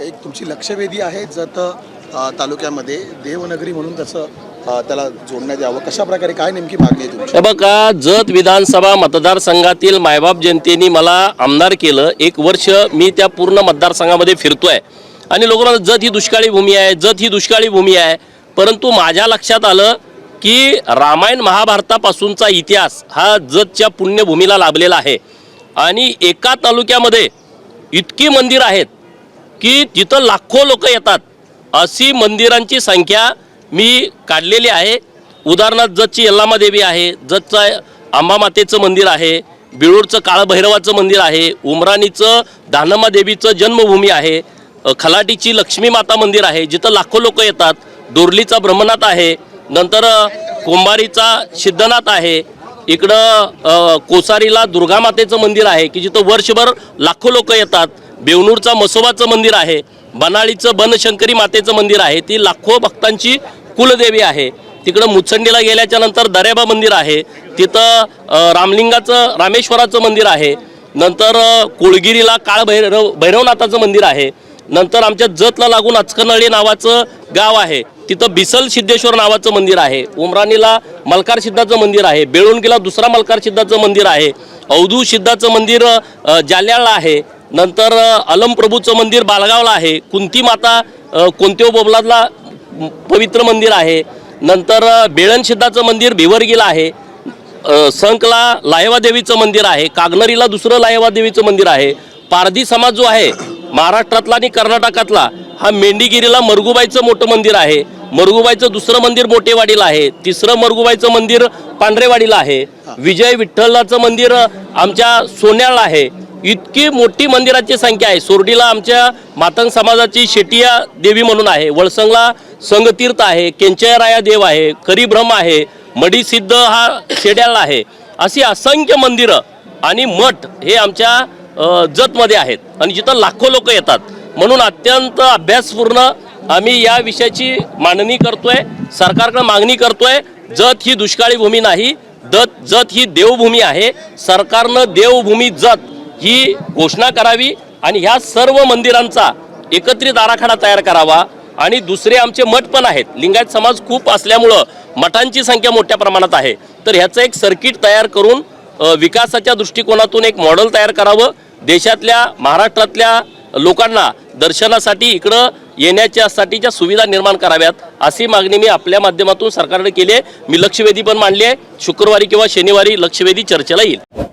एक तुमची लक्षवेधी आहे जत तालुक्यामध्ये देवनगरी म्हणून कसं त्याला जोडण्यात यावं, कशा प्रकारे काय नेमकी मागणी आहे तुमची? बघा, जत विधानसभा मतदारसंघातील मायबाप जनतेने मला आमदार केलं। 1 वर्ष मी त्या पूर्ण मतदारसंघामध्ये फिरतोय आणि लोक म्हणतात जत ही दुष्काळी भूमी आहे, जत ही दुष्काळी भूमी आहे। परंतु माझ्या लक्षात आलं की रामायण महाभारतापासूनचा इतिहास हा जतच्या पुण्यभूमीला लाभलेला आहे आणि एका तालुक्यामध्ये इतकी मंदिर आहेत की तिथं लाखो लोक येतात। अशी मंदिरांची संख्या मी काढलेली आहे। उदाहरणार्थ जतची यल्लामा देवी आहे, जतचं अंबामातेचं मंदिर आहे, बिळूरचं काळभैरवाचं मंदिर आहे, उमराणीचं दानम्मा देवीचं जन्मभूमी आहे, खलाटीची लक्ष्मी माता मंदिर आहे जिथं लाखो लोक येतात, दोरलीचा ब्रह्मनाथ आहे, नंतर कुंभारीचा सिद्धनाथ आहे, इकडं कोसारीला दुर्गा मातेचं मंदिर आहे की जिथं वर्षभर लाखो लोक येतात, बेवनूरचा मसोबाचं मंदिर आहे, बनाळीचं बनशंकरी मातेचं मंदिर आहे, ती लाखो भक्तांची कुलदेवी आहे। तिकडं मुचंडीला गेल्याच्या नंतर दर्याबा मंदिर आहे, तिथं रामलिंगाचं रामेश्वराचं मंदिर आहे, नंतर कोळगिरीला भैरवनाथाचं मंदिर आहे, नंतर आमच्या जतला लागून अचकनळी नावाचं गाव आहे तिथं बिसल सिद्धेश्वर नावाचं मंदिर आहे, उमराणीला मलकार सिद्धाचं मंदिर आहे, बेळुणगीला दुसरा मलकार सिद्धाचं मंदिर आहे, अवधू सिद्धाचं मंदिर जाल्याळला आहे, नंतर अलमप्रभूचं मंदिर बालगावला आहे, कुंती माता कोणत्या बोबलादला पवित्र मंदिर आहे, नंतर बेळण सिद्धाचं मंदिर भिवरगीला आहे, संकला लाहेवा देवीचं मंदिर आहे, कागनरीला दुसरं लाहेवा देवीचं मंदिर आहे, पारधी समाज जो आहे महाराष्ट्रातला आणि कर्नाटकातला हा मेंढीगिरीला मरगुबाईचं मोठं मंदिर आहे, मरगुबाईचं दुसरं मंदिर मोठेवाडीला आहे, तिसरं मरगुबाईचं मंदिर पांढरेवाडीला आहे, विजय विठ्ठलाचं मंदिर आमच्या सोन्याळला आहे। इतकी मोठी मंदिराची संख्या आहे। सोरडीला आमच्या मातंग समाजाची शेटिया देवी म्हणून आहे, वळसंगला संगतीर्थ आहे, केंचयराया देव आहे, करीब्रह्म आहे, मडीसिद्ध हा शेड्याला आहे। अशी असंख्य मंदिरं आणि मठ हे आमच्या जतमध्ये आहेत आणि जिथं लाखो लोक येतात। म्हणून अत्यंत अभ्यासपूर्ण आम्ही या विषयाची मांडणी करतोय, सरकारकडे मागणी करतोय। जत ही दुष्काळी भूमी नाही, जत ही देवभूमी आहे। सरकारनं देवभूमी जत ही घोषणा करावी आणि ह्या सर्व मंदिरांचा एकत्रित आराखडा तयार करावा। आणि दुसरे आमचे मठ पण आहेत, लिंगायत समाज खूप असल्यामुळं मठांची संख्या मोठ्या प्रमाणात आहे, तर ह्याचं एक सर्किट तयार करून विकासाच्या दृष्टिकोनातून एक मॉडेल तयार करावं। देशातल्या महाराष्ट्रातल्या लोकांना दर्शनासाठी इकडं येण्याच्यासाठीच्या सुविधा निर्माण कराव्यात, अशी मागणी मी आपल्या माध्यमातून सरकारकडे केली आहे। मी लक्षवेधी पण मांडली आहे, शुक्रवारी किंवा शनिवारी लक्षवेधी चर्चेला येईल।